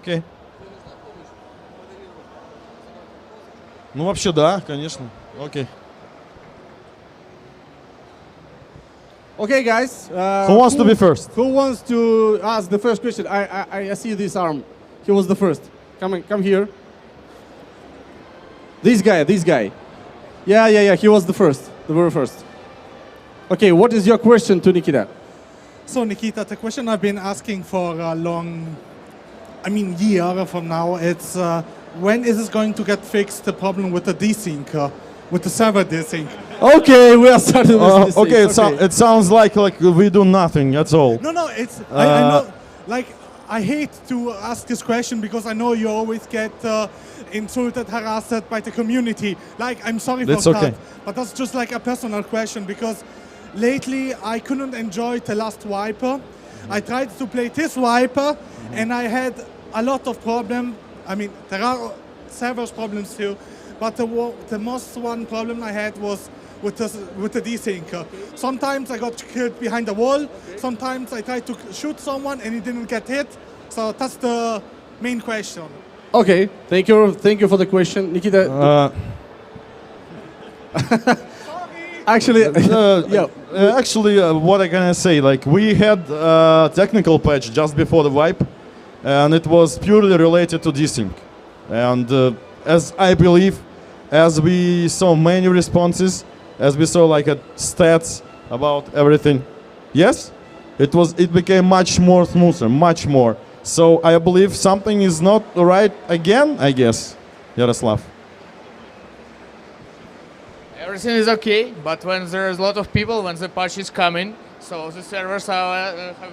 Окей. Ну, вообще, да, конечно. Окей. Okay, guys. Who wants to be first? Who wants to ask the first question? I see this arm. He was the first. Come here. This guy. Yeah. He was the very first. Okay, what is your question to Nikita? So Nikita, the question I've been asking for a year from now, it's when is it going to get fixed, the problem with the desync, with the server desync? Okay, we are starting with this. Okay, it sounds like we do nothing, that's all. No, it's, I know, like, I hate to ask this question because I know you always get insulted, harassed by the community. Like, I'm sorry for that, but that's just like a personal question because lately I couldn't enjoy the last wiper. I tried to play this wiper and I had a lot of problems. I mean, there are several problems too, but the most one problem I had was with the desync. Sometimes I got killed behind the wall. Sometimes I tried to shoot someone and he didn't get hit. So that's the main question. Okay, thank you for the question, Nikita. Actually, what I can say? Like, we had a technical patch just before the wipe, and it was purely related to desync. And as I believe, as we saw many responses, as we saw like stats about everything, yes, it became much more smoother, much more. So I believe something is not right again, I guess, Yaroslav. Everything is okay, but when there's a lot of people, when the patch is coming, so the servers have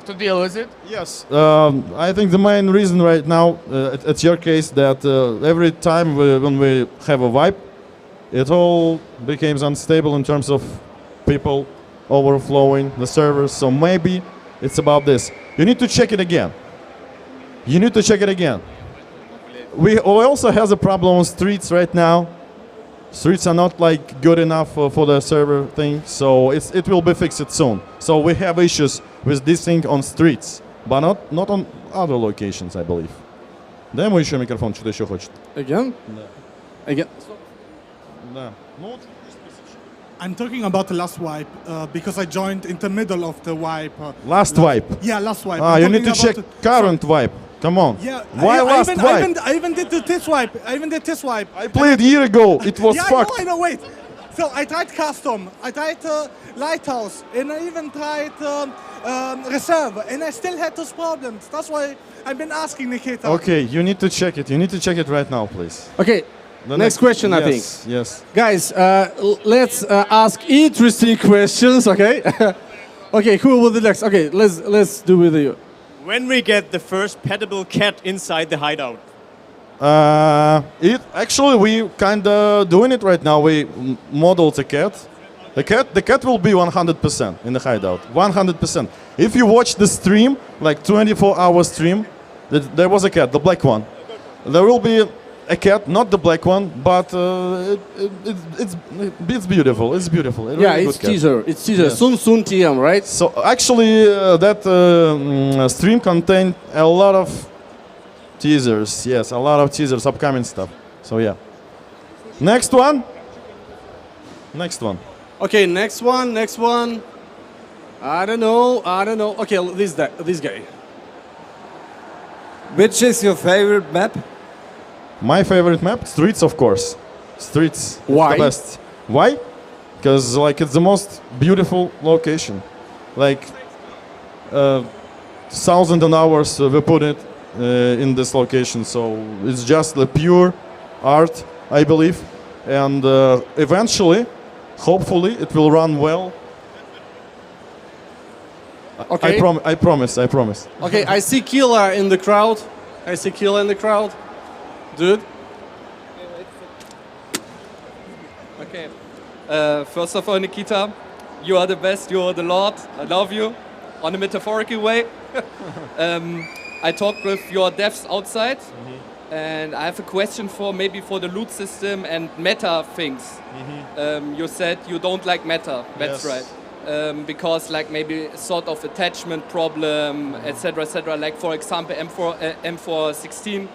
to deal with it. Yes, I think the main reason right now, it's your case, that every time when we have a wipe, it all becomes unstable in terms of people overflowing the servers. So maybe it's about this. You need to check it again. We also have a problem on streets right now. Streets are not like good enough for the server thing, so it will be fixed soon. So we have issues with this thing on streets, but not on other locations, I believe. Дай ему еще микрофон, что-то еще хочет. Again? Да. Again? Да. I'm talking about the last wipe because I joined in the middle of the wipe. Last wipe? Yeah, last wipe. You need to check current wipe. Come on. Yeah. Why last wipe? I even did this wipe. I played a year ago. It was fucked. I know, wait. So I tried custom, I tried lighthouse, and I even tried reserve, and I still had those problems. That's why I've been asking Nikita. Okay, you need to check it. You need to check it right now, please. Okay. The next question, I think. Yes. Guys, let's ask interesting questions, okay? Okay, who will be next? Okay, let's do with you. When we get the first petable cat inside the hideout? We kinda doing it right now. We modeled the cat. The cat will be 100% in the hideout. 100%. If you watch the stream, like 24-hour stream, there was a cat, the black one. There will be a cat, not the black one, but it's beautiful. It's beautiful. It's teaser. It's teaser. Yes. Soon TM, right? So actually, that stream contained a lot of teasers. Yes, a lot of teasers, upcoming stuff. So yeah. Next one. Okay, next one. I don't know. Okay, this guy. Which is your favorite map? My favorite map, Streets, of course. Streets. Why? The best. Why? Because it's the most beautiful location. 1,000 hours we put it in this location, so it's just the pure art, I believe. And eventually, hopefully, it will run well. Okay. I promise. Okay, I see Killer in the crowd. Dude. Okay. First of all, Nikita, you are the best. You are the Lord. I love you, on a metaphorical way. I talked with your devs outside, and I have a question for the loot system and meta things. You said you don't like meta. That's Yes. right. because like maybe sort of attachment problem, etc. Like for example, M416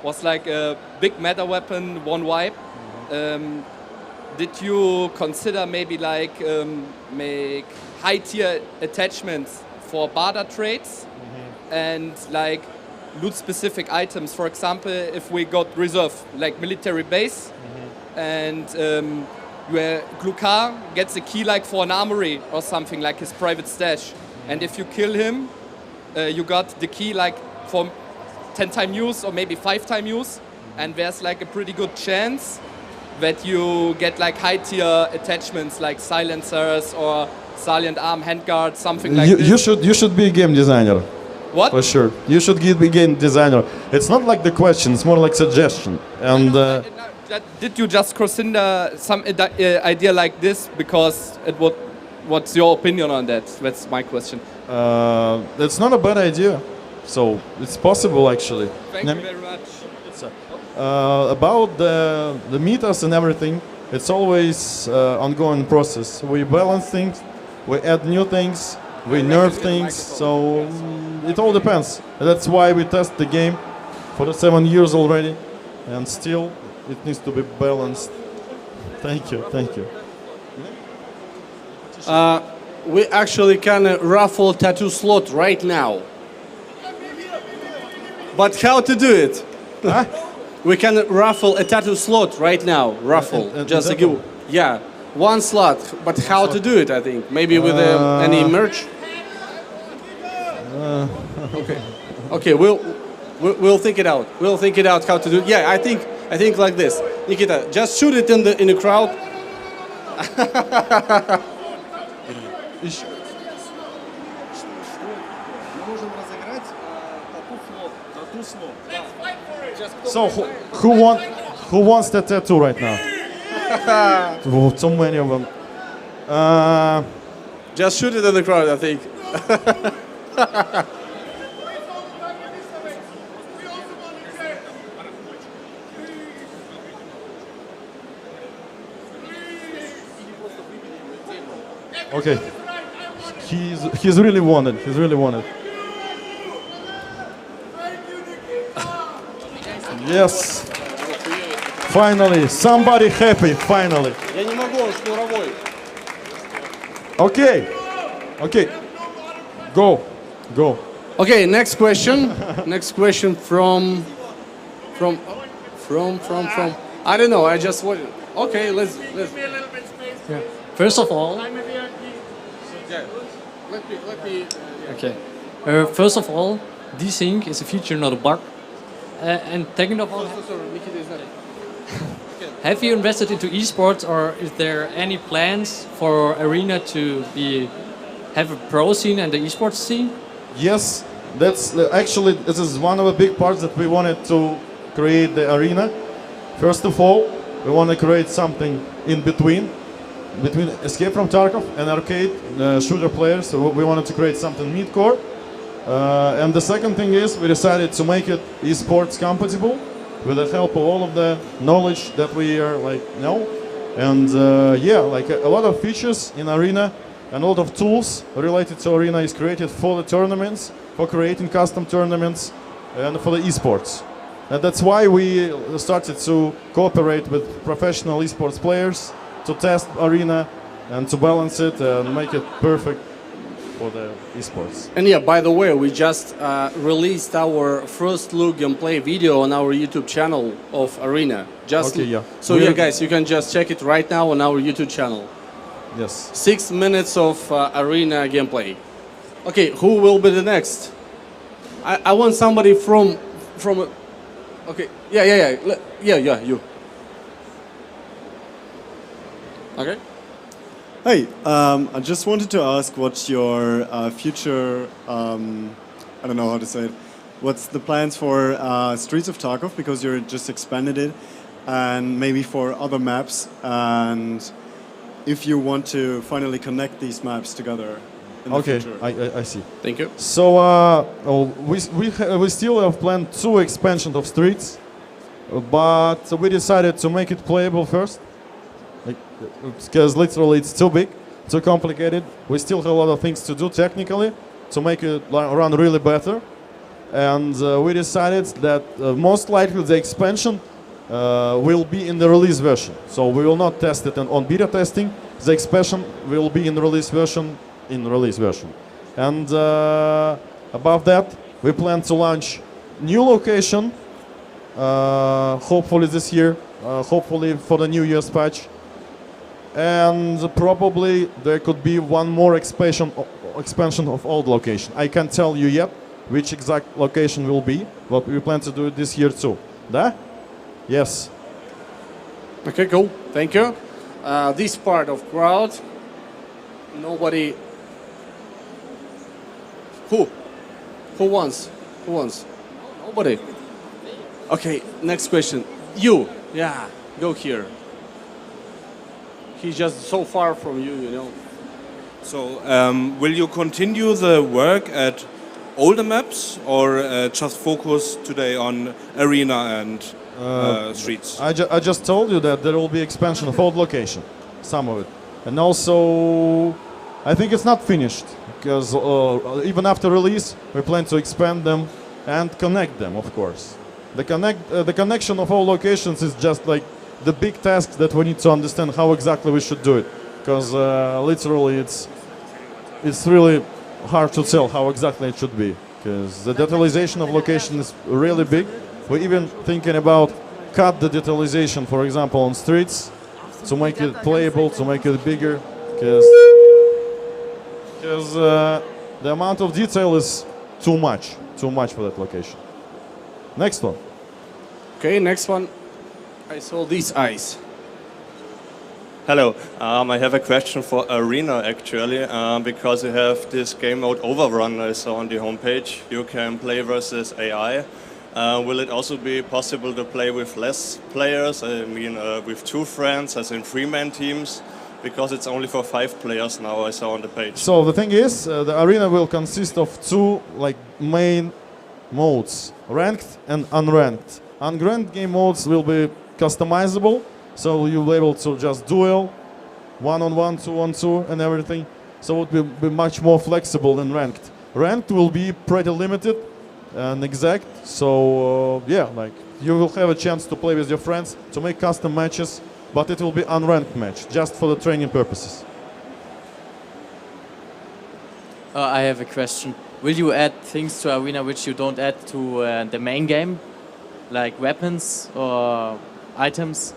was like a big meta weapon, one wipe. Did you consider maybe like make high tier attachments for barter trades and like loot specific items? For example, if we got reserve like military base and where Glukar gets a key like for an armory or something like his private stash, and if you kill him, you got the key like for 10-time use or maybe 5-time use, and there's like a pretty good chance that you get like high tier attachments like silencers or salient arm handguard, something like this. You should be a game designer. What? For sure. You should be a game designer. It's not like the question, it's more like suggestion. And did you just consider some idea like this because it would? What's your opinion on that? That's my question. it's not a bad idea. So it's possible actually. Thank you very much. About the meters and everything, it's always ongoing process. We balance things, we add new things, we nerf things, so it all depends. That's why we test the game for the 7 years already, and still it needs to be balanced. Thank you, thank you. We actually can raffle tattoo slot right now. But how to do it? Huh? We can raffle a tattoo slot right now. Raffle, just to give. Yeah, one slot. But how to do it? I think maybe with any merch. Okay. Okay, we'll think it out. We'll think it out how to do it. Yeah, I think like this. Nikita, just shoot it in the crowd. So who wants that tattoo right now? Oh, so many of them. Just shoot it in the crowd, I think. Okay. He's really wanted. He's really wanted. Yes. Finally, somebody happy. Finally. Я не могу, он шнуровой. Okay. Okay. Go. Go. Okay, next question. Next question from. I don't know. I just want. Okay, let's. Yeah. First of all, Let me. okay. First of all, desync is a feature, not a bug. And second of all, have you invested into esports, or is there any plans for Arena to have a pro scene and the esports scene? Yes, that's actually this is one of the big parts that we wanted to create the arena. First of all, we want to create something in between Escape from Tarkov and arcade shooter players. So we wanted to create something mid-core. And the second thing is we decided to make it esports compatible with the help of all of the knowledge that we are know. And yeah, like a lot of features in Arena and a lot of tools related to Arena is created for the tournaments, for creating custom tournaments, and for the esports. And that's why we started to cooperate with professional esports players to test Arena and to balance it and make it perfect for the esports. And yeah, by the way, we just released our first look gameplay video on our YouTube channel of Arena. Okay, yeah. So yeah, guys, you can just check it right now on our YouTube channel. Yes. 6 minutes of Arena gameplay. Okay, who will be the next? I want somebody from. Okay, yeah, you. Okay. Hey, I just wanted to ask what's your future, I don't know how to say it, what's the plans for Streets of Tarkov, because you're just expanded it, and maybe for other maps, and if you want to finally connect these maps together in the future. I see. Thank you. So we still have planned 2 expansions of Streets, but we decided to make it playable first. Because literally it's too big too complicated. We still have a lot of things to do technically to make it run really better. And we decided that most likely the expansion will be in the release version. So we will not test it on beta testing. The expansion will be in the release version. And above that, we plan to launch new location, hopefully this year, hopefully for the New Year's patch. And probably there could be one more expansion of old location. I can't tell you yet which exact location will be, but we plan to do it this year too. Да? Yes. Okay, cool. Thank you. This part of crowd, nobody. Who wants? Nobody. Okay, next question. You. Yeah, go here. He's just so far from you, you know. So, will you continue the work at older maps or just focus today on arena and streets? I just told you that there will be expansion of old location, some of it. And also, I think it's not finished, because even after release, we plan to expand them and connect them, of course. The connection of all locations is just like the big task that we need to understand how exactly we should do it, because literally it's really hard to tell how exactly it should be, because the detailization of location is really big. We're even thinking about cut the detailization, for example, on streets to make it playable, to make it bigger, because the amount of detail is too much for that location. Next one. Okay, next one. I saw these eyes. Hello, I have a question for Arena actually, because you have this game mode Overrun I saw on the homepage. You can play versus AI. Will it also be possible to play with less players? I mean, with 2 friends, as in 3-man teams? Because it's only for 5 players now, I saw on the page. So the thing is, the arena will consist of 2 main modes, ranked and unranked. Unranked game modes will be customizable, so you'll be able to just duel, 1-on-1, 2-on-2, and everything. So it will be much more flexible than ranked. Ranked will be pretty limited and exact. So you will have a chance to play with your friends to make custom matches, but it will be unranked match just for the training purposes. I have a question. Will you add things to Arena which you don't add to the main game, like weapons or items?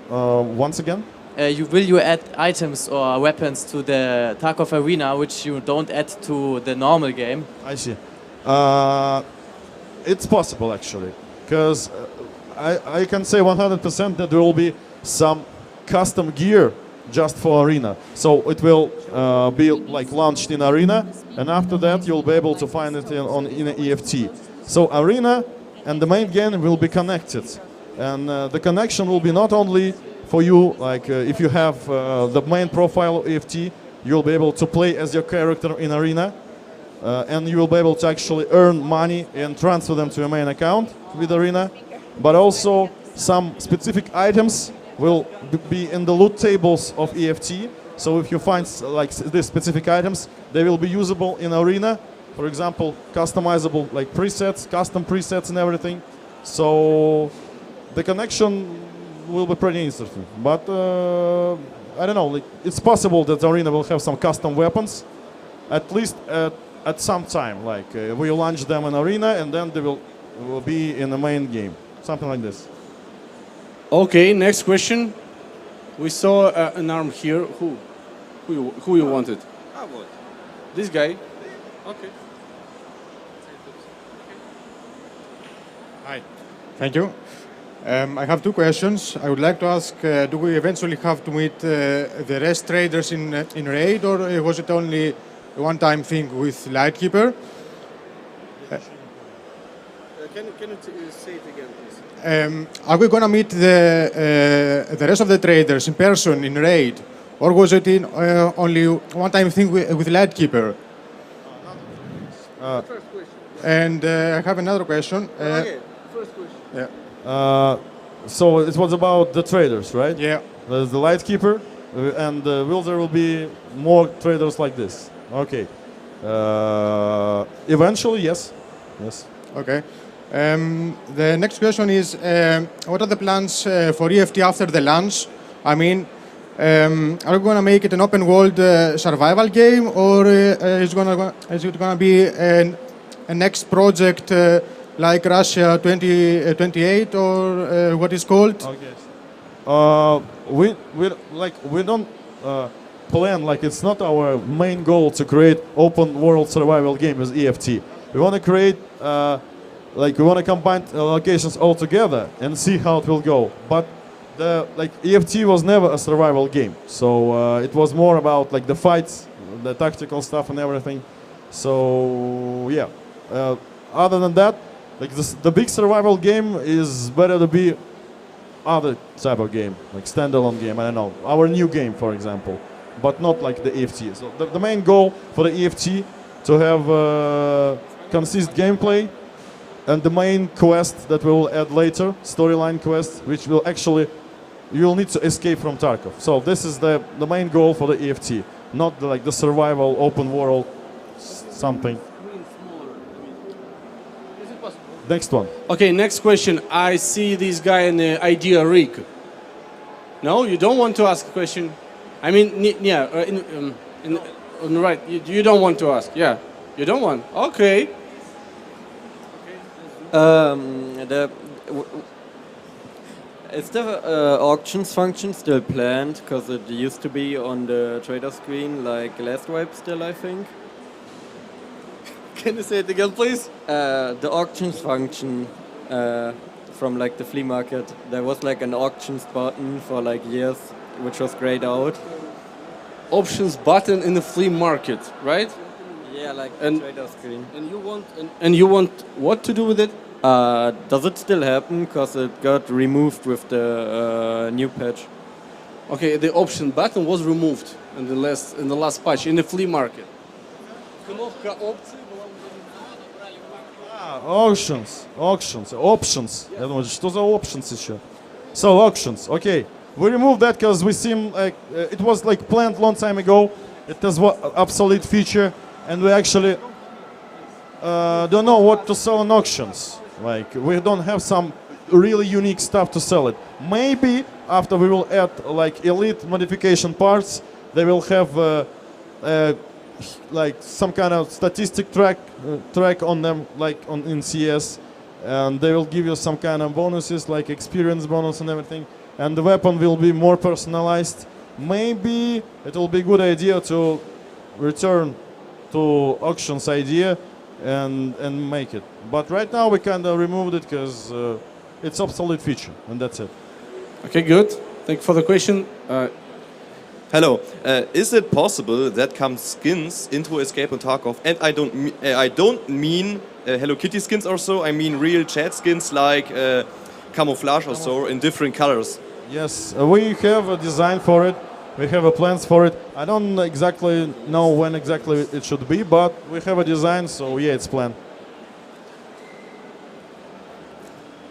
Once again? Will you add items or weapons to the Tarkov Arena which you don't add to the normal game? I see. It's possible actually, because I can say 100% that there will be some custom gear just for Arena. So it will be launched in Arena, and after that you'll be able to find it in EFT. So Arena and the main game will be connected. And the connection will be not only for you, if you have the main profile of EFT, you'll be able to play as your character in Arena, and you will be able to actually earn money and transfer them to your main account with Arena. But also some specific items will be in the loot tables of EFT. So if you find these specific items, they will be usable in Arena. For example, customizable presets, custom presets and everything. So the connection will be pretty interesting, but I don't know. It's possible that the Arena will have some custom weapons, at least at some time. We launch them in Arena, and then they will be in the main game, something like this. Okay, next question. We saw an arm here. Who you wanted? I would. This guy. Okay. Hi. Thank you. I have 2 questions. I would like to ask, do we eventually have to meet the rest traders in Raid, or was it only a one-time thing with Lightkeeper? Can you say it again, please? Are we going to meet the rest of the traders in person in Raid, or was it only one-time thing with Lightkeeper? First question. And I have another question. Okay, first question. Yeah. So it was about the traders, right? Yeah. There's the Lightkeeper, And will there will be more traders like this? Okay. Eventually, yes. Yes. Okay. The next question is, what are the plans for EFT after the launch? I mean, are we going to make it an open world survival game, or is it going to be a next project like Russia 2028 or what is called? Okay. We don't plan, like it's not our main goal to create open world survival game with EFT. We want to create we want to combine locations all together and see how it will go. But the EFT was never a survival game, so it was more about like the fights, the tactical stuff and everything. So yeah. Other than that, like the big survival game is better to be other type of game, like standalone game. I don't know, our new game, for example, but not like the EFT. So the main goal for the EFT to have consistent gameplay. And the main quest that we will add later, storyline quest, which will actually, you will need to escape from Tarkov. So this is the main goal for the EFT, not the survival open world something. Next one. Okay, next question. I see this guy in the idea rig. No, you don't want to ask a question. I mean, yeah, on the right. You don't want to ask. Yeah, you don't want. Okay. Is the auctions function still planned? Because it used to be on the trader screen like last wipe still, I think. Can you say it again, please? The auctions function from like the flea market. There was like an auctions button for like years, which was grayed out. Options button in the flea market, right? Yeah, like the trader screen. And you want what to do with it? Does it still happen? Because it got removed with the new patch. Okay, the option button was removed in the last patch in the flea market. Auctions. Я думаю, что за options еще? So auctions, okay. We removed that because we seem like it was like planned long time ago. It was obsolete feature, and we actually don't know what to sell in auctions. Like we don't have some really unique stuff to sell it. Maybe after we will add like elite modification parts, they will have like some kind of statistic track on them, like in CS, and they will give you some kind of bonuses like experience bonus and everything. And the weapon will be more personalized. Maybe it will be a good idea to return to auctions idea and make it. But right now we kind of removed it because it's obsolete feature, and that's it. Okay, good. Thank you for the question. Hello. Is it possible that comes skins into Escape on Tarkov? And I don't mean Hello Kitty skins or so. I mean real chat skins like camouflage or so in different colors. Yes, we have a design for it. We have a plans for it. I don't exactly know when exactly it should be, but we have a design, so yeah, it's planned.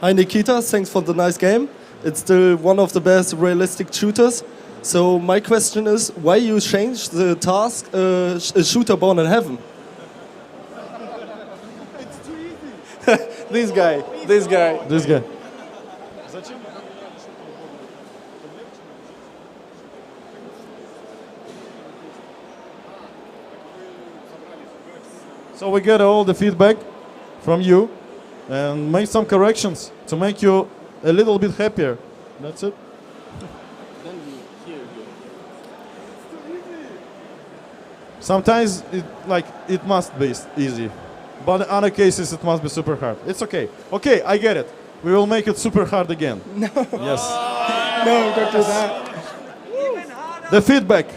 Hi Nikita, thanks for the nice game. It's still one of the best realistic shooters. So my question is, why you changed the task a shooter born in heaven? It's too easy. This guy. So we get all the feedback from you and make some corrections to make you a little bit happier. That's it. Sometimes it must be easy, but in other cases it must be super hard. It's okay. Okay, I get it. We will make it super hard again. No. Yes. No, don't do that. The feedback.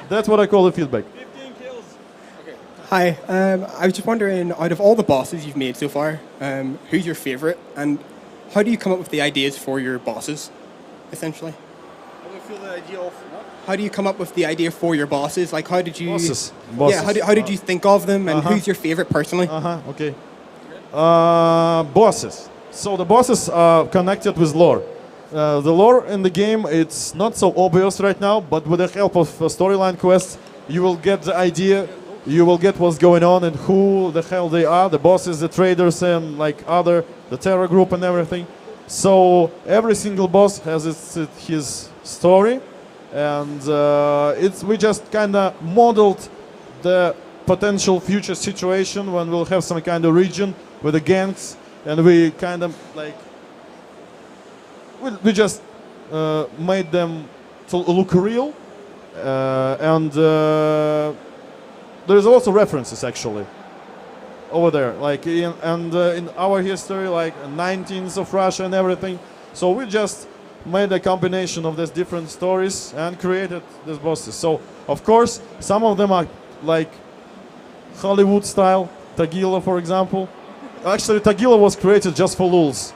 That's what I call the feedback. Hi, I was just wondering, out of all the bosses you've made so far, who's your favorite, and how do you come up with the ideas for your bosses, essentially? How do you feel the idea of what? How do you come up with the idea for your bosses? Like, how did you... Bosses. Yeah, how did you think of them, and who's your favorite personally? Okay. Bosses. So the bosses are connected with lore. the lore in the game, it's not so obvious right now, but with the help of storyline quests, you will get the idea, you will get what's going on and who the hell they are, the bosses, the traders, and like the terror group and everything. So every single boss has his story, and we just kind of modeled the potential future situation when we'll have some kind of region with the gangs, and we kind of like we just made them to look real, and there's also references actually over there, like in our history, like 19th of Russia and everything. So we just made a combination of these different stories and created these bosses. So of course some of them are like Hollywood style, Tagila for example. Actually Tagila was created just for lulz.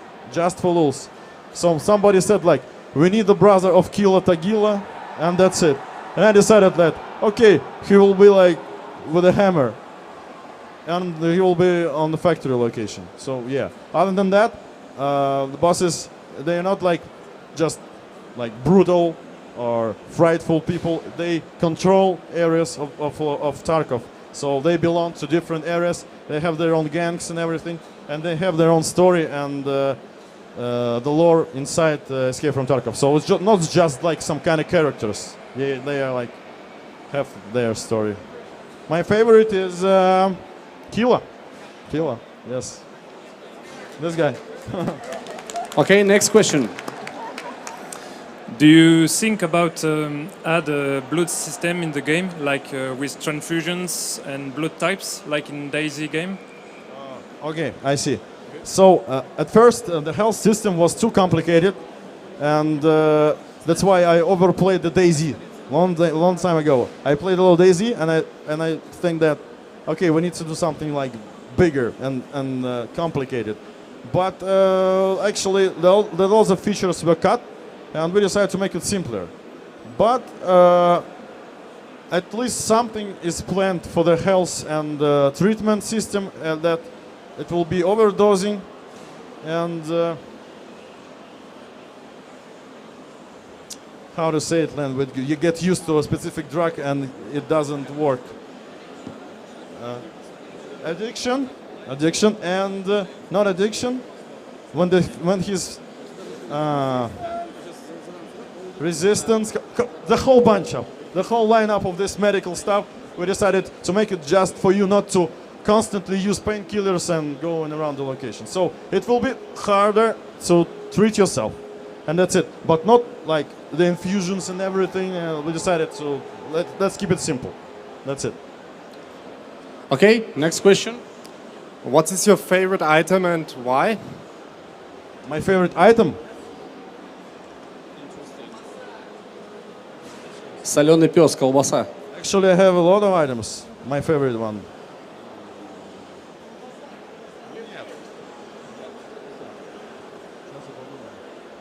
So somebody said like, we need the brother of Killer Tagila, and that's it. And I decided that, okay, he will be like with a hammer, and he will be on the factory location. So yeah, other than that, the bosses, they are not like just like brutal or frightful people. They control areas of Tarkov. So they belong to different areas. They have their own gangs and everything, and they have their own story and the lore inside Escape from Tarkov. So it's not just like some kind of characters. They are like have their story. My favorite is Killa. Yes. This guy. Okay, next question. Do you think about add a blood system in the game, like with transfusions and blood types, like in DayZ game? Okay, I see. So at first the health system was too complicated, and that's why I overplayed the DayZ long time ago. I played a little DayZ, and I think that okay, we need to do something like bigger and complicated. But actually, those features were cut, and we decided to make it simpler. But at least something is planned for the health and treatment system, that it will be overdosing, and how to say it, Len? You get used to a specific drug and it doesn't work. Addiction, and not addiction. When his resistance, the whole lineup of this medical stuff, we decided to make it just for you not to constantly use painkillers and going around the location. So it will be harder to treat yourself, and that's it. But not like the infusions and everything. We decided to let's keep it simple. That's it. Okay, next question. What is your favorite item and why? My favorite item? Соленый пес, колбаса. Actually, I have a lot of items. My favorite one.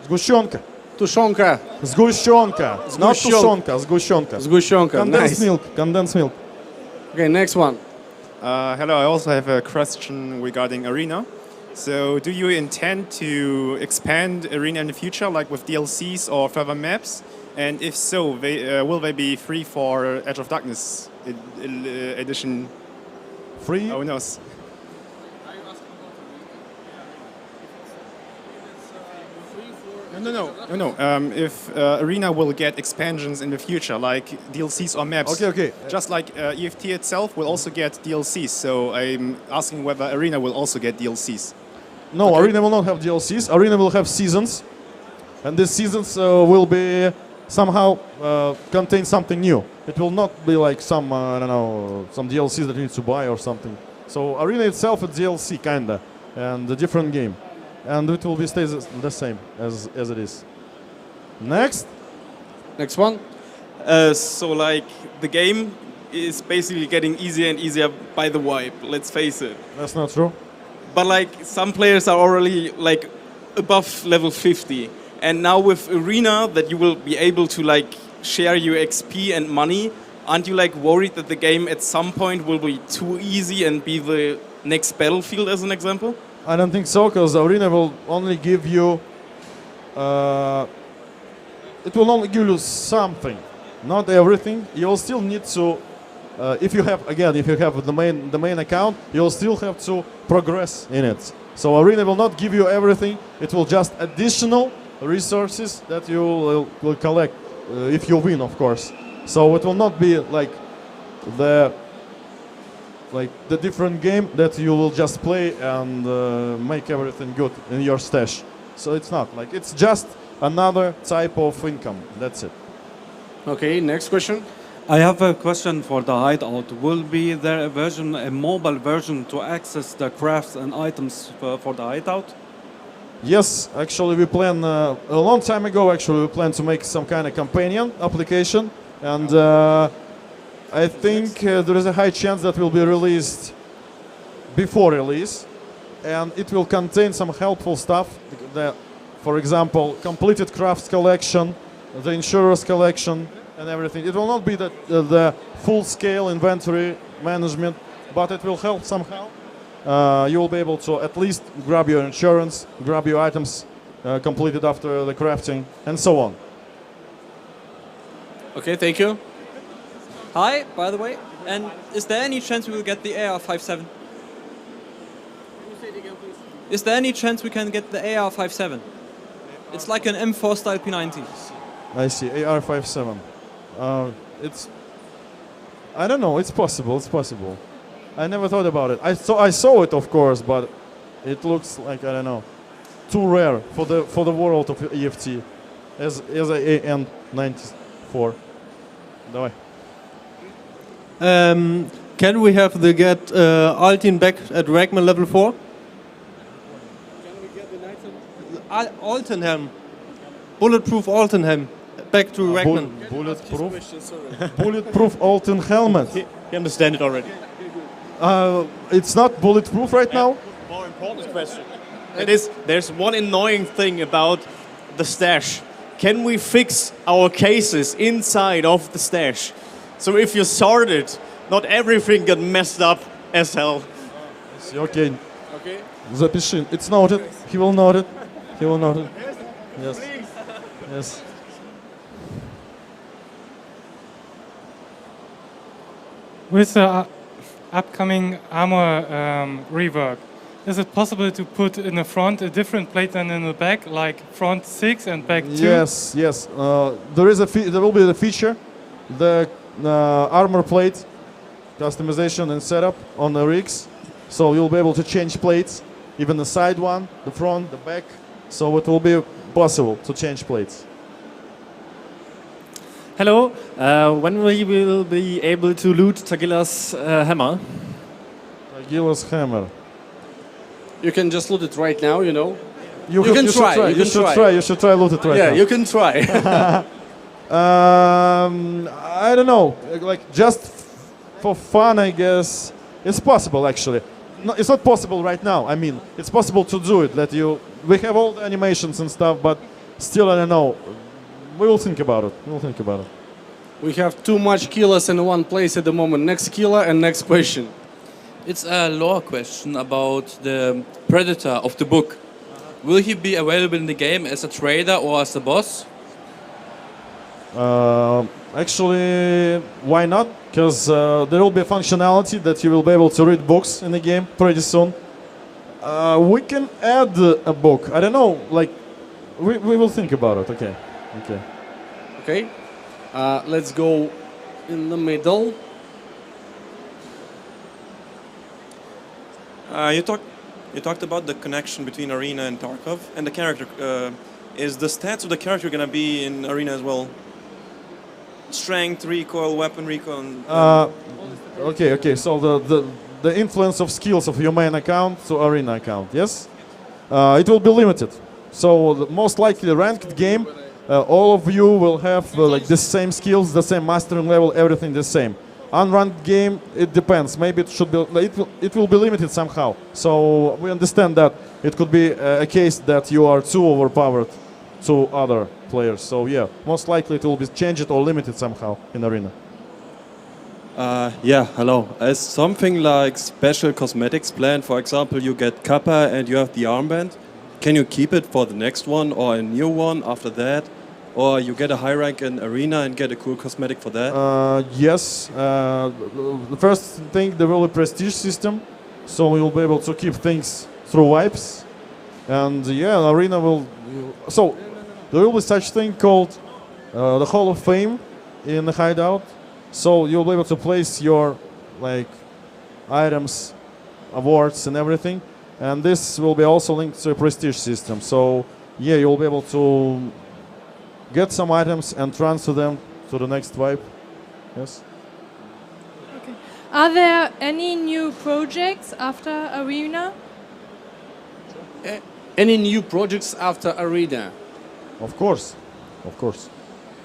Сгущенка. Тушенка. Сгущенка. Not тушенка, сгущенка. Сгущенка. Condensed milk. Okay, next one. Hello, I also have a question regarding Arena. So, do you intend to expand Arena in the future, like with DLCs or further maps? And if so, will they be free for Edge of Darkness edition? Free? Who knows? No. If Arena will get expansions in the future, like DLCs or maps. Okay. Just like EFT itself will also get DLCs. So I'm asking whether Arena will also get DLCs. No, okay. Arena will not have DLCs. Arena will have seasons, and these seasons will be somehow contain something new. It will not be like some I don't know, some DLCs that you need to buy or something. So Arena itself is DLC kinda, and a different game. And it will be stay the same as it is. Next one. So like the game is basically getting easier and easier by the wipe. Let's face it. That's not true. But like some players are already like above level 50, and now with Arena that you will be able to like share your XP and money. Aren't you like worried that the game at some point will be too easy and be the next Battlefield as an example? I don't think so, because Arena will only give you it will only give you something, not everything. You'll still need to, if you have the main account, you'll still have to progress in it. So Arena will not give you everything. It will just additional resources that you will collect if you win, of course. So it will not be like the different game that you will just play and make everything good in your stash. So it's not like, it's just another type of income. That's it. Okay, next question. I have a question for the hideout. Will be there a mobile version to access the crafts and items for the hideout? Yes, actually we plan, a long time ago actually we planned to make some kind of companion application, and I think there is a high chance that will be released before release, and it will contain some helpful stuff, for example, completed crafts collection, the insurers collection, and everything. It will not be the full-scale inventory management, but it will help somehow. You will be able to at least grab your insurance, grab your items completed after the crafting, and so on. Okay, thank you. Hi, by the way. And is there any chance we will get the AR-57? Is there any chance we can get the AR-57? It's like an M4 style P90. I see, AR-57. I don't know, it's possible, it's possible. I never thought about it. I saw it, of course, but it looks like, I don't know, too rare for the world of EFT as a AN-94. Давай. Can we have the get Altin back at Ragman level 4? Can we get the Altenhelm. Bulletproof Altenhelm. Back to Ragman. Bulletproof Alten helmet. You understand it already. It's not bulletproof right now? More important question. There's one annoying thing about the stash. Can we fix our cases inside of the stash? So if you sort it, not everything got messed up as hell. Okay. Запиши. It's noted. He will note it. He will note it. Yes. Yes. With the upcoming armor rework, is it possible to put in the front a different plate than in the back, like front 6 and back 2? Yes, yes. There will be the feature, the armor plate customization and setup on the rigs. So you'll be able to change plates, even the side one, the front, the back. So it will be possible to change plates. Hello, when we will be able to loot Tagilla's hammer? Tagilla's hammer. You can just loot it right now, you know. You should try. You should try loot it right now. Yeah, you can try. I don't know. Like just for fun, I guess it's possible. Actually, no, it's not possible right now. I mean, it's possible to do it. We have all the animations and stuff, but still, I don't know. We will think about it. We will think about it. We have too much killers in one place at the moment. Next killer and next question. It's a lore question about the predator of the book. Will he be available in the game as a trader or as a boss? Actually, why not? Because there will be a functionality that you will be able to read books in the game pretty soon. We can add a book. I don't know. Like, we will think about it. Okay. Okay. Okay. Let's go in the middle. You talked about the connection between Arena and Tarkov and the character. Is the stats of the character gonna be in Arena as well? Strength, recoil, weapon recoil. Okay. So the influence of skills of your main account to Arena account. Yes. It will be limited. So most likely ranked game. All of you will have like the same skills, the same mastering level, everything the same. Unranked game, it depends. Maybe it will be limited somehow. So we understand that it could be a case that you are too overpowered to other players. So yeah, most likely it will be changed or limited somehow in Arena. Yeah, hello. Is something like special cosmetics planned? For example, you get Kappa and you have the armband. can you keep it for the next one or a new one after that? Or you get a high rank in Arena and get a cool cosmetic for that? Yes. The first thing, there will be prestige system, so we will be able to keep things through wipes. And yeah, Arena will... So, there will be such thing called the Hall of Fame in the hideout. So you'll be able to place your like items, awards and everything. And this will be also linked to a prestige system. So yeah, you'll be able to get some items and transfer them to the next wipe. Yes. Okay. Are there any new projects after Arena? Any new projects after Arena? Of course, of course.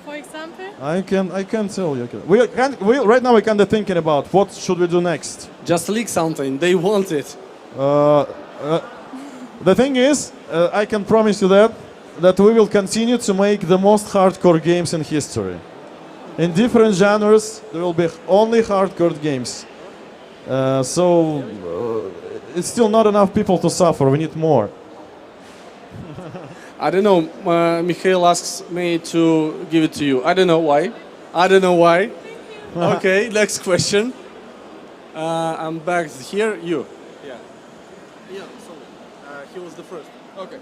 For example? I can tell you. We right now we're kind of thinking about what should we do next. Just leak something. They want it. The thing is, I can promise you that we will continue to make the most hardcore games in history. In different genres, there will be only hardcore games. It's still not enough people to suffer. We need more. I don't know. Mikhail asks me to give it to you. I don't know why. I don't know why. Okay, next question. I'm back here. You. Yeah. Yeah. So he was the first. Okay.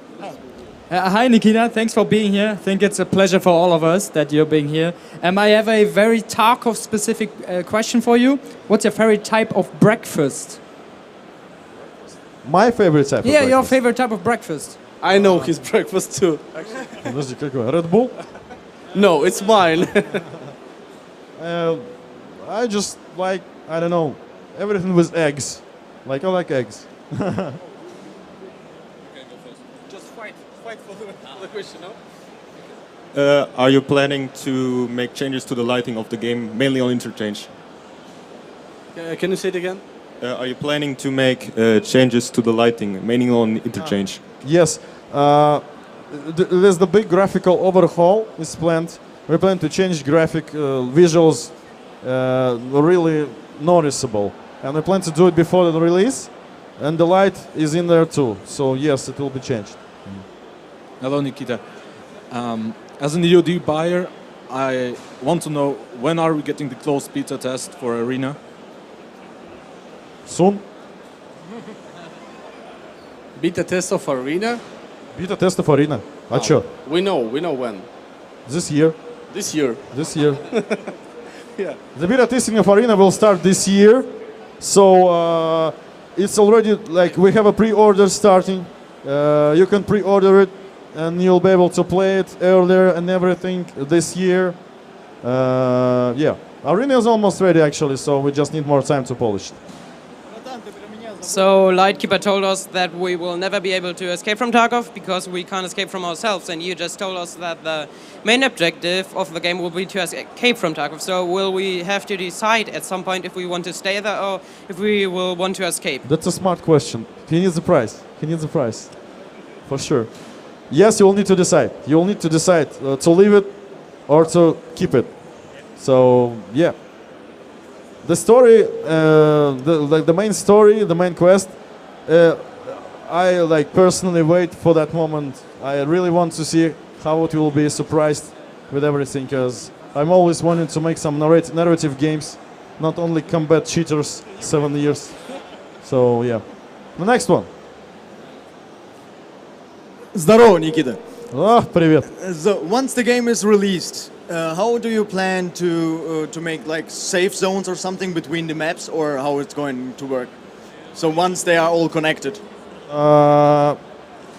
Hi Nikita, thanks for being here. I think it's a pleasure for all of us that you're being here. I have a very Tarkov specific question for you. What's your favorite type of breakfast? My favorite type of breakfast? Yeah, your favorite type of breakfast. I know his breakfast too. Подожди, какой? Red Bull? No, it's mine. I just like, I don't know, everything with eggs. Like, I like eggs. Just fight for the question, no? Are you planning to make changes to the lighting of the game, mainly on interchange? Can you say it again? Are you planning to make changes to the lighting, mainly on interchange? Yes. There's the big graphical overhaul is planned. We plan to change graphic visuals really noticeable. And we plan to do it before the release. And the light is in there too. So yes, it will be changed. Hello, Nikita. As an VOD buyer, I want to know when are we getting the closed beta test for Arena? Soon. Beta test of Arena? Beta test of Arena. А чё? We know when. This year. This year. This year. Yeah. The beta testing of Arena will start this year. So it's already like we have a pre-order starting. You can pre-order it and you'll be able to play it earlier and everything this year. Yeah. Arena is almost ready actually, so we just need more time to polish it. So Lightkeeper told us that we will never be able to escape from Tarkov because we can't escape from ourselves, and you just told us that the main objective of the game will be to escape from Tarkov. So will we have to decide at some point if we want to stay there or if we will want to escape? That's a smart question. He needs a prize. He needs a prize. For sure. Yes, you will need to decide. You will need to decide to leave it or to keep it. So, yeah. The story, the main story, the main quest, I like personally wait for that moment. I really want to see how it will be surprised with everything, because I'm always wanting to make some narrative games, not only combat cheaters 7 years. So yeah. The next one. Здорово, Nikita. Привет. So once the game is released, how do you plan to make like safe zones or something between the maps, or how it's going to work? So once they are all connected.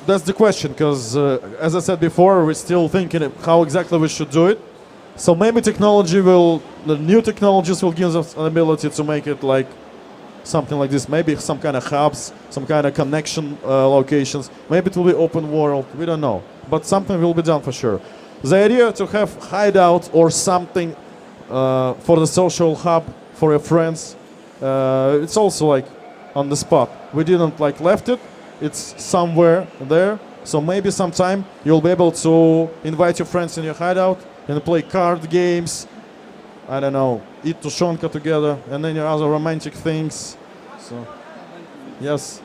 That's the question, because as I said before, we're still thinking of how exactly we should do it. So maybe the new technologies will give us an ability to make it like something like this. Maybe some kind of hubs, some kind of connection locations. Maybe it will be open world. We don't know, but something will be done for sure. The idea to have hideout or something for the social hub for your friends, it's also like on the spot. We didn't like left it. It's somewhere there. So maybe sometime you'll be able to invite your friends in your hideout and play card games. I don't know, eat tushonka together, and then your other romantic things. So, yes.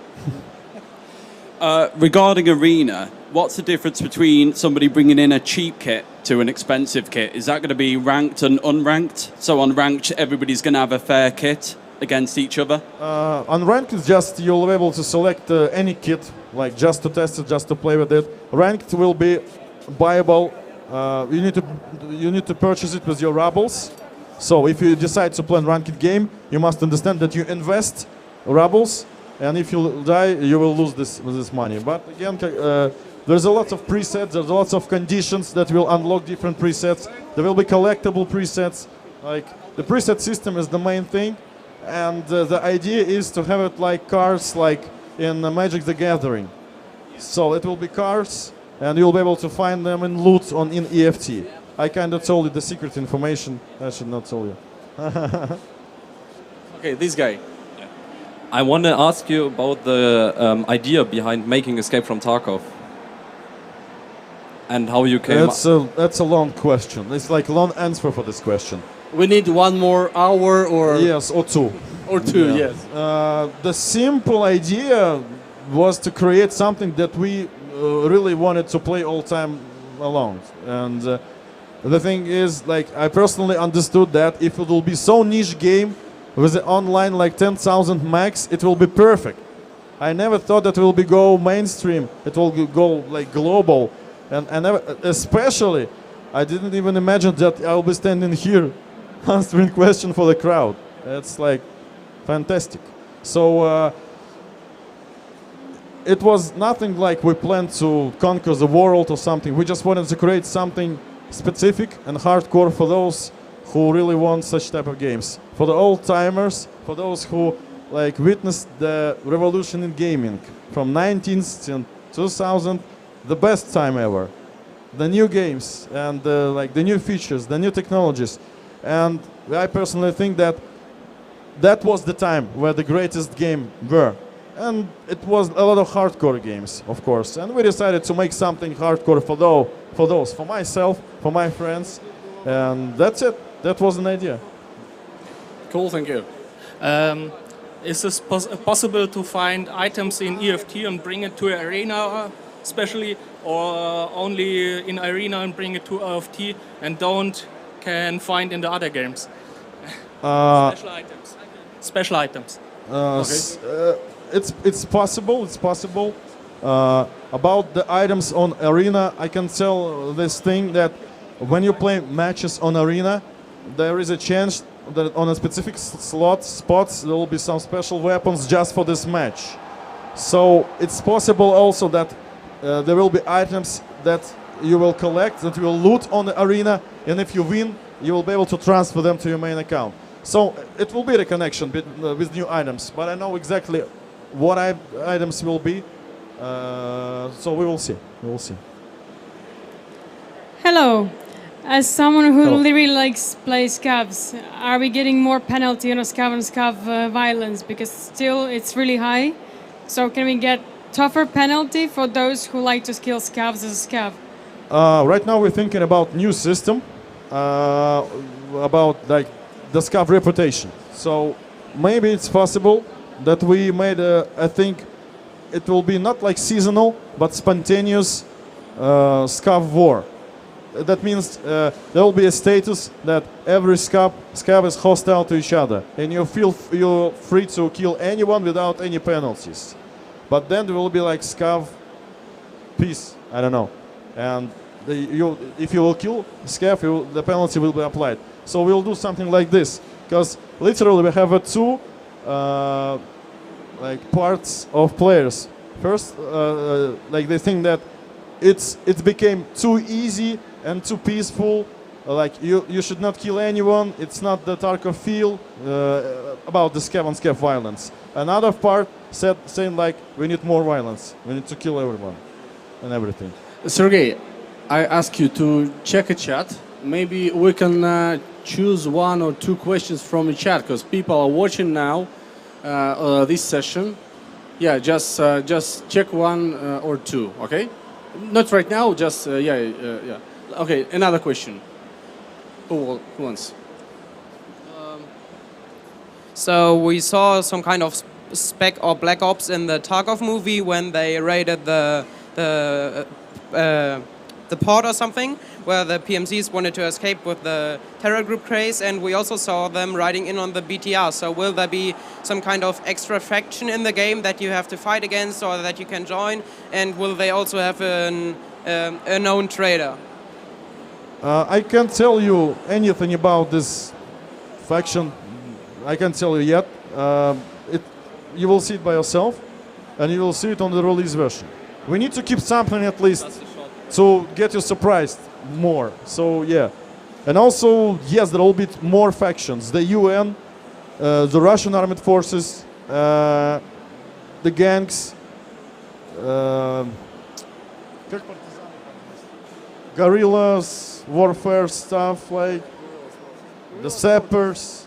Regarding Arena, what's the difference between somebody bringing in a cheap kit to an expensive kit? Is that going to be ranked and unranked? So unranked, everybody's going to have a fair kit against each other? Unranked is just you'll be able to select any kit, like just to test it, just to play with it. Ranked will be buyable. You need to purchase it with your rubles. So if you decide to play a ranked game, you must understand that you invest rubles, and if you die, you will lose this money. But again, there's a lot of presets, there's lots of conditions that will unlock different presets. There will be collectible presets. Like the preset system is the main thing, and the idea is to have it like cards, like in Magic the Gathering. So it will be cards, and you'll be able to find them in loot in EFT. I kind of told you the secret information. I should not tell you. Okay, this guy. I want to ask you about the idea behind making Escape from Tarkov. And how you came... That's a long question. It's like a long answer for this question. We need 1 more hour or... Yes, or 2. Or 2, Yeah. yes. The simple idea was to create something that we really wanted to play all time along. And the thing is, like, I personally understood that if it will be so niche game, with the online like 10,000 max, it will be perfect. I never thought that it will go mainstream. It will go like global, and especially, I didn't even imagine that I will be standing here answering questions for the crowd. It's like fantastic. So it was nothing like we planned to conquer the world or something. We just wanted to create something specific and hardcore for those who really want such type of games. For the old timers, for those who like witnessed the revolution in gaming from 19th to 2000, the best time ever. The new games and like the new features, the new technologies, and I personally think that that was the time where the greatest game were. And it was a lot of hardcore games, of course. And we decided to make something hardcore for myself, for my friends, and that's it. That was an idea. Cool, thank you. Is it possible to find items in EFT and bring it to Arena, especially, or only in Arena and bring it to EFT and can find in the other games? Special items. Special items. It's possible. It's possible. About the items on Arena, I can tell this thing that when you play matches on Arena, there is a chance that on a specific spots there will be some special weapons just for this match. So it's possible also that there will be items that you will collect, that you will loot on the Arena, and if you win, you will be able to transfer them to your main account. So it will be the connection with new items, but I know exactly what items will be. So we will see. We will see. Hello. As someone who really likes play scavs, are we getting more penalty on a scav and scav violence? Because still it's really high. So can we get tougher penalty for those who like to kill scavs as a scav? Right now we're thinking about new system, about like the scav reputation. So maybe it's possible that we made I think it will be not like seasonal, but spontaneous scav war. That means there will be a status that every scav is hostile to each other, and you're free to kill anyone without any penalties. But then there will be like scav peace. I don't know, and if you will kill scav, the penalty will be applied. So we'll do something like this, because literally we have two like parts of players. First, like they think that it became too easy and too peaceful, like you should not kill anyone, it's not the Tarkov feel, about the scav on scav violence. Another part saying like we need more violence, we need to kill everyone and everything. Sergey, I ask you to check a chat. Maybe we can choose 1 or 2 questions from the chat, because people are watching now this session. Yeah, just check 1 or 2, okay? Not right now, just yeah. Okay, another question. Who wants? So we saw some kind of Spec or Black Ops in the Tarkov movie when they raided the port or something, where the PMCs wanted to escape with the terror group craze, and we also saw them riding in on the BTR. So will there be some kind of extra faction in the game that you have to fight against or that you can join? And will they also have a known trader? I can't tell you anything about this faction. I can't tell you yet. You will see it by yourself, and you will see it on the release version. We need to keep something at least to get you surprised more. So yeah, and also yes, there will be more factions: the UN, the Russian armed forces, the gangs, guerrillas, warfare stuff like the sappers,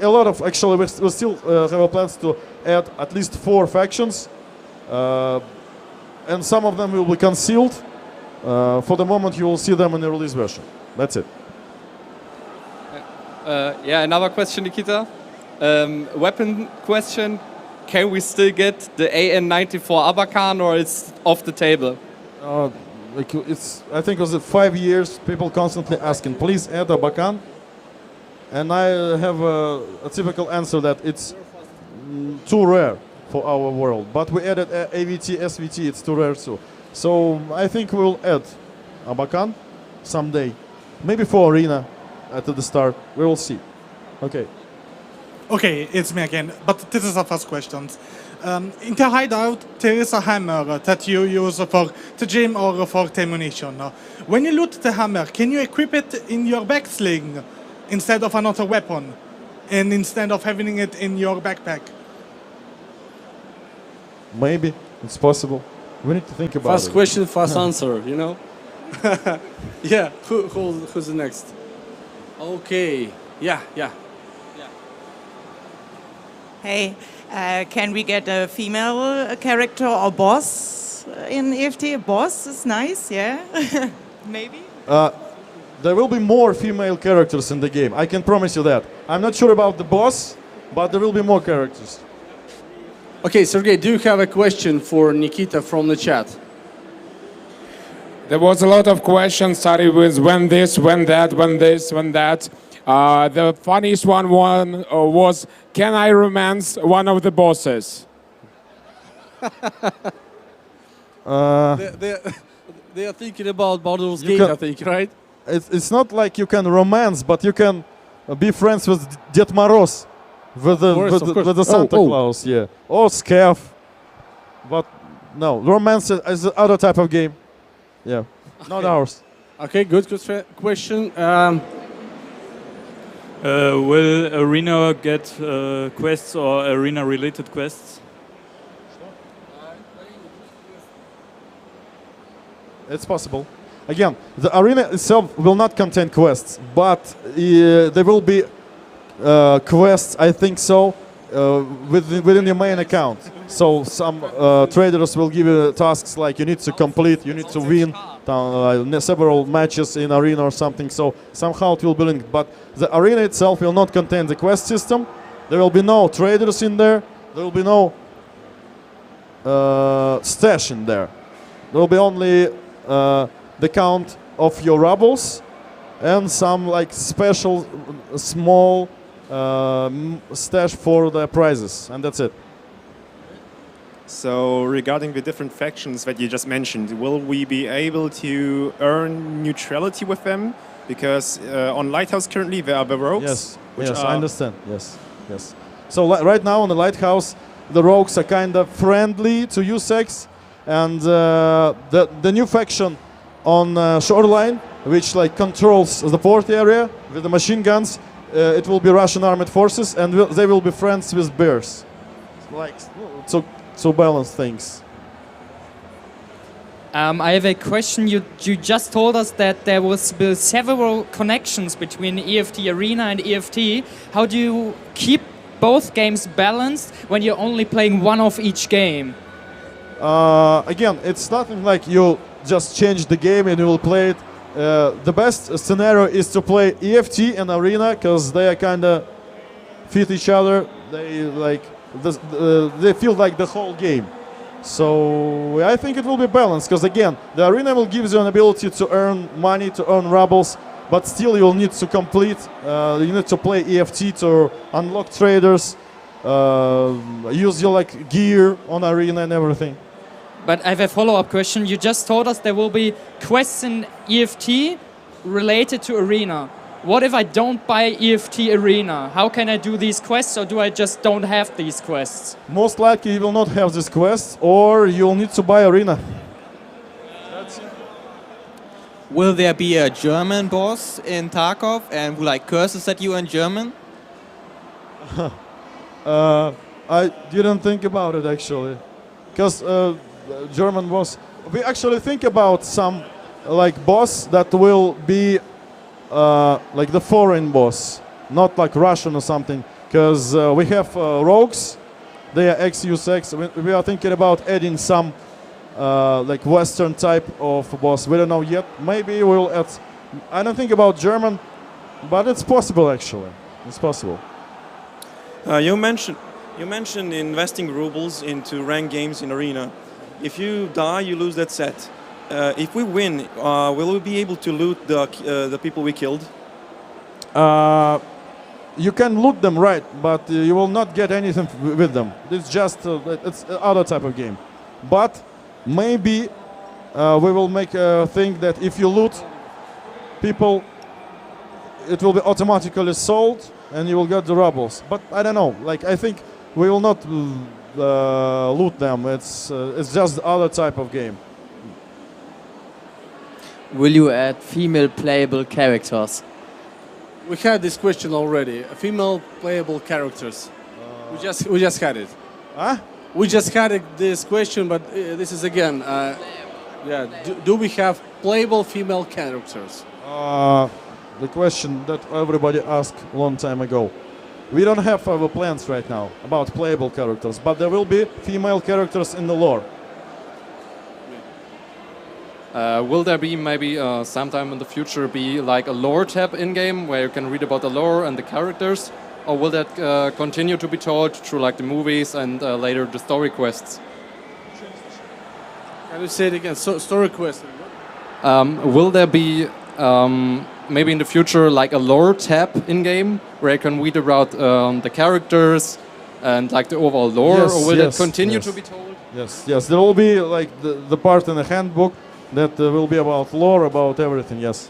a lot of actually we still have plans to add at least 4 factions. And some of them will be concealed. For the moment, you will see them in the release version. That's it. Yeah, another question, Nikita. Weapon question. Can we still get the AN-94 Abakan, or it's off the table? I think it was 5 years. People constantly asking, please add Abakan. And I have a typical answer that it's too rare for our world. But we added AVT, SVT, it's too rare too. So I think we'll add Abakan someday. Maybe for Arena at the start. We will see. Okay. Okay, it's me again. But this is the first question. In the hideout, there is a hammer that you use for the gym or for the ammunition. When you loot the hammer, can you equip it in your backsling instead of another weapon? And instead of having it in your backpack? Maybe. It's possible. We need to think about it. Fast question, fast answer, you know? Yeah, who's the next? Okay, yeah. Hey, can we get a female character or boss in EFT? A boss is nice, yeah? Maybe? There will be more female characters in the game. I can promise you that. I'm not sure about the boss, but there will be more characters. Okay, Sergey, do you have a question for Nikita from the chat? There was a lot of questions started with when this, when that, when this, when that. The funniest one was, can I romance one of the bosses? They are thinking about Baldur's Gate, I think, right? It's not like you can romance, but you can be friends with Ded Moroz, with the Santa Claus, yeah, or Scav. But no, romance is another type of game. Yeah, not ours. Okay, good question. Will Arena get quests or Arena-related quests? It's possible. Again, the arena itself will not contain quests, but there will be quests, I think so, within your main account. So some traders will give you tasks like you need to complete, you need to win several matches in arena or something. So somehow it will be linked. But the arena itself will not contain the quest system. There will be no traders in there. There will be no stash in there. There will be only the count of your rubles and some like special small stash for the prizes, and that's it. So regarding the different factions that you just mentioned, will we be able to earn neutrality with them? Because on Lighthouse currently there are the rogues. Yes, I understand. Yes. So right now on the Lighthouse, the rogues are kind of friendly to USEX, and the new faction on Shoreline, which like controls the port area with the machine guns, it will be Russian armed forces, and they will be friends with bears. Like so balance things. I have a question. You just told us that there was several connections between EFT Arena and EFT. How do you keep both games balanced when you're only playing one of each game? Again, it's nothing like you just change the game and you will play it. The best scenario is to play EFT and Arena because they are kind of fit each other. They like they feel like the whole game. So I think it will be balanced because again, the arena will give you an ability to earn money, to earn rubles, but still you'll need to complete. You need to play EFT to unlock traders, use your like gear on arena and everything. But I have a follow-up question. You just told us there will be quests in EFT related to arena. What if I don't buy EFT Arena? How can I do these quests, or do I just don't have these quests? Most likely you will not have this quest, or you'll need to buy Arena. Will there be a German boss in Tarkov and who like curses at you in German? I didn't think about it actually, because German boss. We actually think about some like boss that will be like the foreign boss, not like Russian or something, because we have rogues, they are ex-USX. We are thinking about adding some like Western type of boss. We don't know yet. Maybe we'll add. I don't think about German, but it's possible actually. It's possible. You mentioned investing rubles into ranked games in Arena. If you die, you lose that set. If we win, will we be able to loot the people we killed? You can loot them, right? But you will not get anything with them. It's just it's other type of game. But maybe we will make a thing that if you loot people, it will be automatically sold, and you will get the rubles. But I don't know. Like I think we will not loot them. It's just other type of game. Will you add female playable characters? We had this question already. Female playable characters. We just had it. Huh? We just had this question, but this is again. Yeah. Do we have playable female characters? The question that everybody asked a long time ago. We don't have our plans right now about playable characters, but there will be female characters in the lore. Will there be maybe sometime in the future be like a lore tab in-game where you can read about the lore and the characters? Or will that continue to be told through like the movies and later the story quests? Can you say it again? Story quest. Will there be maybe in the future like a lore tab in-game where you can read about the characters and like the overall lore? Yes, or will yes, that continue yes. to be told? Yes, there will be like the part in the handbook that will be about lore, about everything, yes.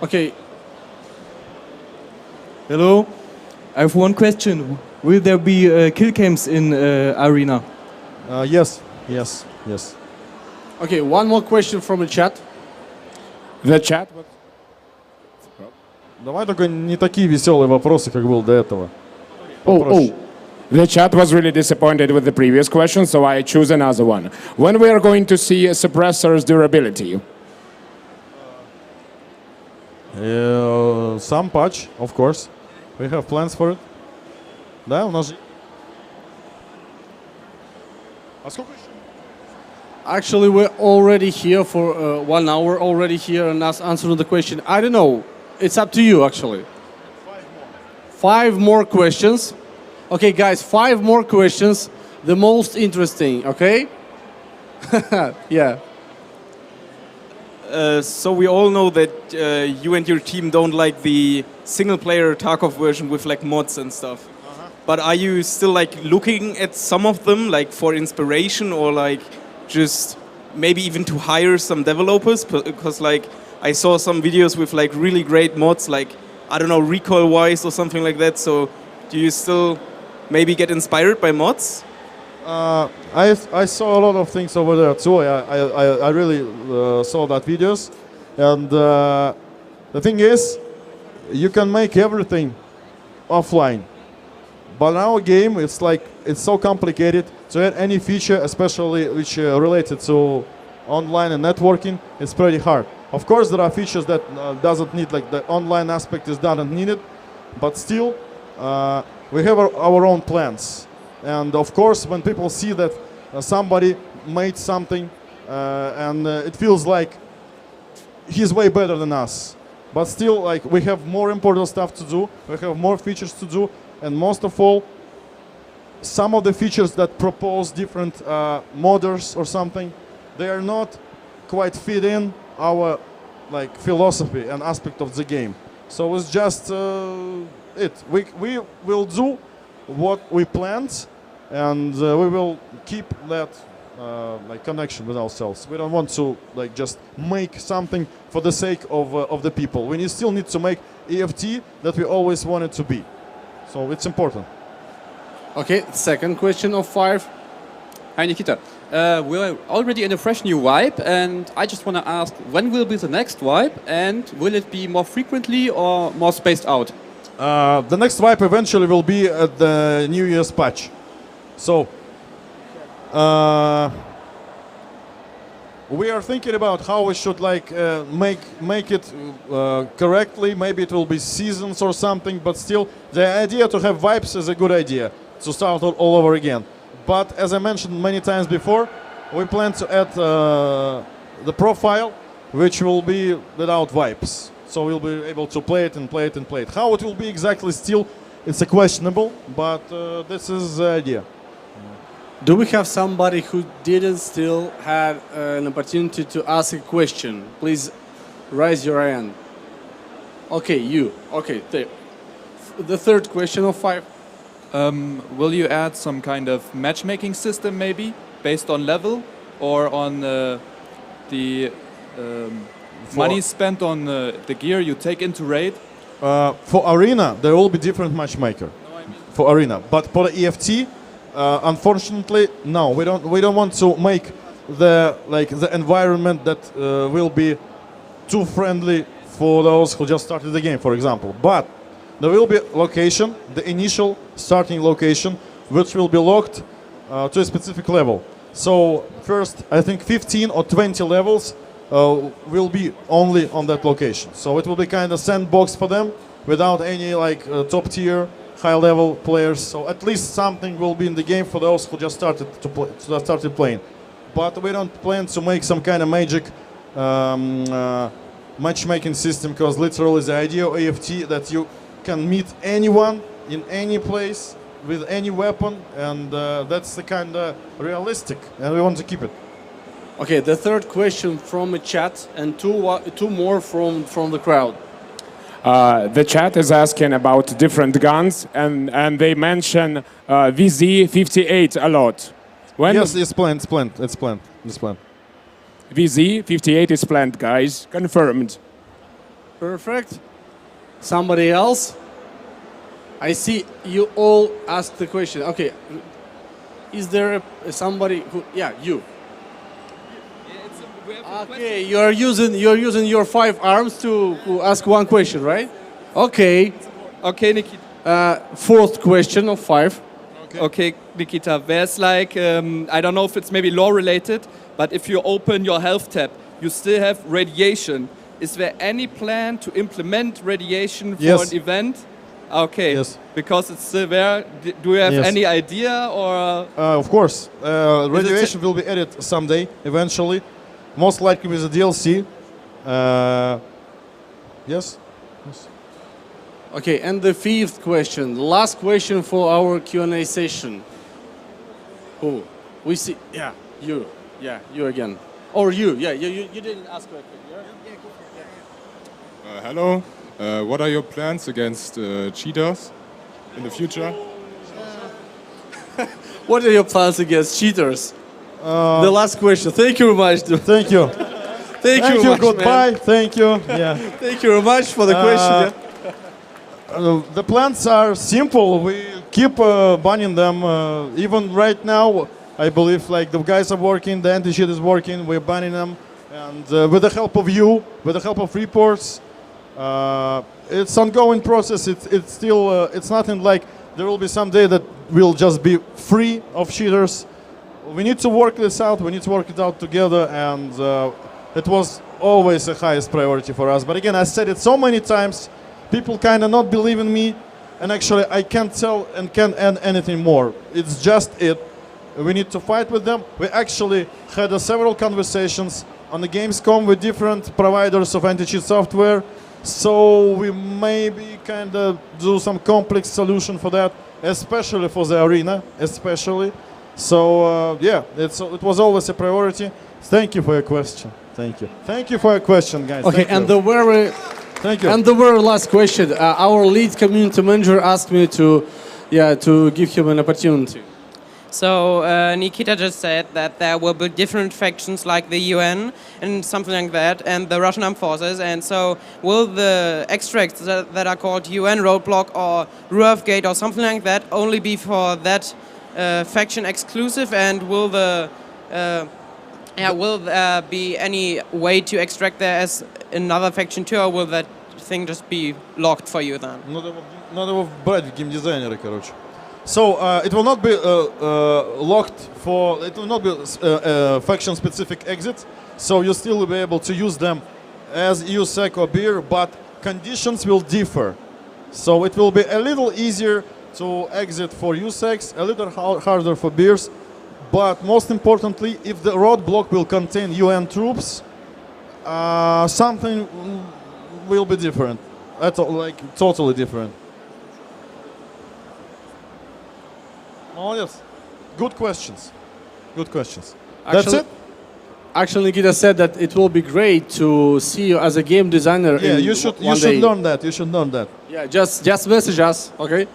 Okay. Hello, I have one question. Will there be kill cams in Arena? Yes. Okay, one more question from the chat. The chat? Давай только не такие веселые вопросы, как был до этого. The chat was really disappointed with the previous question, so I choose another one. When we are going to see a suppressor's durability? Some patch, of course. We have plans for it. Да, у нас. А сколько еще? Actually, we're already here for 1 hour already here and us answering the question. I don't know. It's up to you, actually. 5 more questions. Okay, guys, 5 more questions. The most interesting, okay? Yeah. So we all know that you and your team don't like the single-player Tarkov version with like mods and stuff. But are you still like looking at some of them like for inspiration or like just maybe even to hire some developers? Because like I saw some videos with like really great mods, like I don't know, recoil-wise or something like that. So do you still maybe get inspired by mods? I saw a lot of things over there too. I really saw that videos, and the thing is, you can make everything offline. But in our game, it's like it's so complicated to add any feature, especially which related to online and networking. It's pretty hard. Of course, there are features that doesn't need like the online aspect is doesn't need it, but still, we have our own plans. And of course, when people see that somebody made something and it feels like he's way better than us, But still, like, we have more important stuff to do. We have more features to do, and most of all, some of the features that propose different modders or something, they are not quite fit in our like philosophy and aspect of the game. So it's just it. We will do what we planned, and we will keep that like connection with ourselves. We don't want to like just make something for the sake of the people. We still need to make EFT that we always wanted to be. So it's important. Okay, second question of 5. Hi Nikita. We're already in a fresh new wipe, and I just want to ask, when will be the next wipe, and will it be more frequently or more spaced out? The next wipe eventually will be at the New Year's patch. So we are thinking about how we should like make it correctly. Maybe it will be seasons or something, but still the idea to have wipes is a good idea to start all over again. But as I mentioned many times before, we plan to add the profile, which will be without wipes. So we'll be able to play it and play it and play it. How it will be exactly still, it's a questionable, but this is the idea. Do we have somebody who didn't still had an opportunity to ask a question? Please raise your hand. Okay, you. Okay, the third question of 5. Will you add some kind of matchmaking system maybe based on level or on the money spent on the gear you take into raid? For Arena, there will be different matchmaker. For Arena, but for the EFT, unfortunately, no. We don't want to make the environment that will be too friendly for those who just started the game, for example. But there will be location, the initial starting location, which will be locked to a specific level. So first, I think 15 or 20 levels will be only on that location. So it will be kind of sandbox for them without any like top tier, high level players. So at least something will be in the game for those who just started to play, started playing. But we don't plan to make some kind of magic matchmaking system, because literally the idea of AFT that you can meet anyone in any place with any weapon, and that's the kind of realistic, and we want to keep it. Okay, the third question from a chat and two more from the crowd. The chat is asking about different guns, and they mention VZ58 a lot. Yes, it's planned. It's planned. VZ58 is planned, guys. Confirmed. Perfect. Somebody else? I see you all asked the question. Okay. Is there somebody who? Yeah, you. Okay, you're using your 5 arms to ask one question, right? Okay. Okay, Nikita. Fourth question of 5. Okay, Nikita. There's like I don't know if it's maybe lore related, but if you open your health tab, you still have radiation. Is there any plan to implement radiation for an event? Okay. Yes. Because it's still there. Do you have any idea or? Of course, radiation will be added someday, eventually. Most likely with a DLC. Yes. Okay, and the 5th question, last question for our Q&A session. Who? We see. Yeah, you. Yeah, you again. Or you. Yeah, you didn't ask correctly. Hello. What are your plans against cheaters in the future? What are your plans against cheaters? The last question. Thank you very much. Thank you. Thank you very much, Goodbye. man. Thank you. Yeah. Thank you very much for the question. The plans are simple. We keep banning them. Even right now, I believe like the guys are working, the anti-cheat is working. We're banning them, and with the help of you, with the help of reports, it's ongoing process. It's still it's nothing like there will be some day that we'll just be free of cheaters. We need to work this out. We need to work it out together, and it was always the highest priority for us. But again, I said it so many times. People kind of not believe in me, and actually I can't tell and can't add anything more. It's just it. We need to fight with them. We actually had several conversations on the Gamescom with different providers of anti-cheat software. So we maybe kind of do some complex solution for that, especially for the arena, especially. So yeah, it was always a priority. Thank you for your question. Thank you. Thank you for your question, guys. Okay, Thank and you. Thank you. And the very last question, our lead community manager asked me to give him an opportunity. So Nikita just said that there will be different factions like the UN and something like that, and the Russian armed forces. And so will the extracts that are called UN Roadblock or Ruaf Gate or something like that only be for that faction exclusive? And will there be any way to extract there as another faction too, or will that thing just be locked for you then? Надо его брать в геймдизайнеры, короче. So it will not be locked for. It will not be faction-specific exits. So you still will be able to use them as EUSEC or beer, but conditions will differ. So it will be a little easier to exit for EUSECs, a little harder for beers. But most importantly, if the roadblock will contain UN troops, something will be different. That's like totally different. Молодец. Good questions. Good questions. That's it? Actually, Nikita said that it will be great to see you as a game designer. Yeah, in you should day. learn that. You should learn that. Yeah, just message us, okay?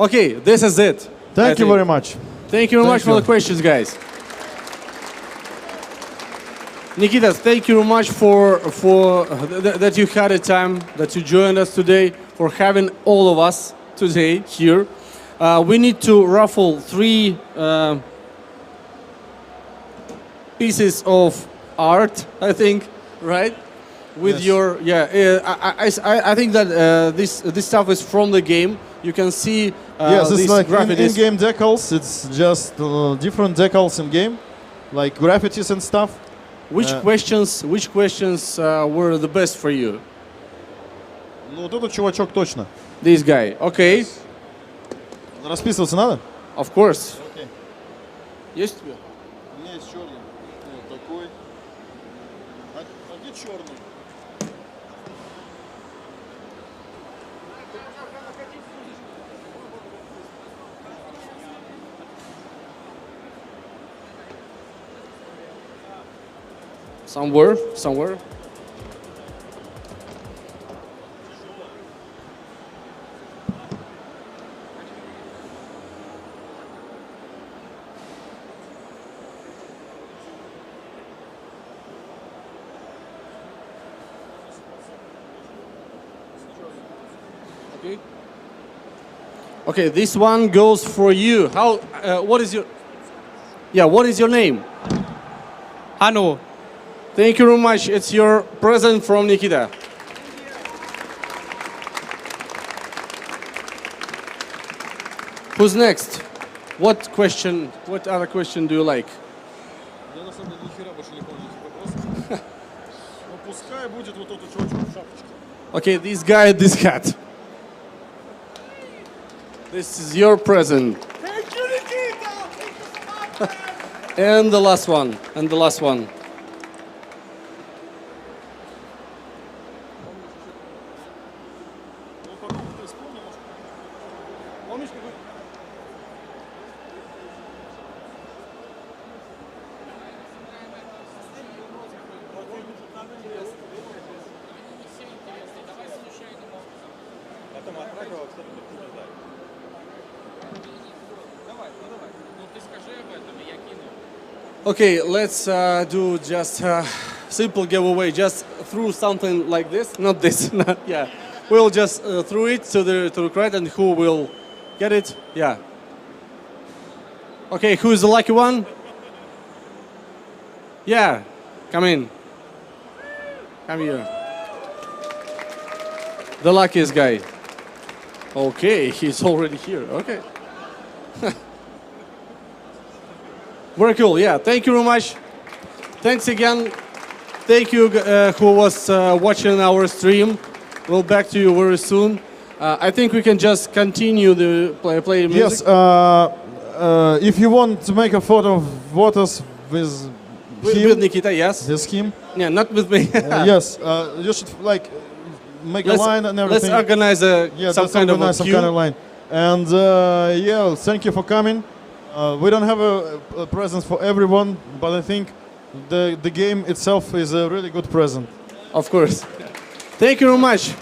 Okay, this is it. Thank you very much. Thank you very much for the questions, guys. Nikita, thank you very much for that you had a time, that you joined us today, for having all of us today here. We need to raffle 3 pieces of art, I think, right? With your I think that this stuff is from the game. You can see yes, it's these like graffitis. in-game decals. It's just different decals in game, like graffitis and stuff. Which questions were the best for you? Ну, вот этот чувачок точно. This guy, okay. Расписываться надо? Of course. Okay. Есть у тебя? У меня есть черный. Вот такой. А где черный? Somewhere. Okay, this one goes for you. How? What is your? Yeah, what is your name? Hanno. Thank you very much. It's your present from Nikita. Who's next? What other question do you like? Я на самом деле ни хера больше не помню этих вопросов. Ну пускай будет вот этот чувачок в шапочке. Okay, this guy, this hat. This is your present. Thank you, Nikita. Thank you so much. And the last one. Okay, let's do just a simple giveaway. Just throw something like this. Not this. Yeah, we'll just throw it to the crowd, and who will get it? Yeah. Okay, who is the lucky one? Yeah, come in. Come here. The luckiest guy. Okay, he's already here. Okay. Very cool, yeah. Thank you very much. Thanks again. Thank you who was watching our stream. We'll back to you very soon. I think we can just continue the play music. Yes, if you want to make a photo of voters with With Nikita, yes. This him? Yeah, not with me. Yes, you should like make a line and everything. Let's organize some kind of line. And yeah, thank you for coming. We don't have a present for everyone, but I think the game itself is a really good present. Of course. Thank you very much.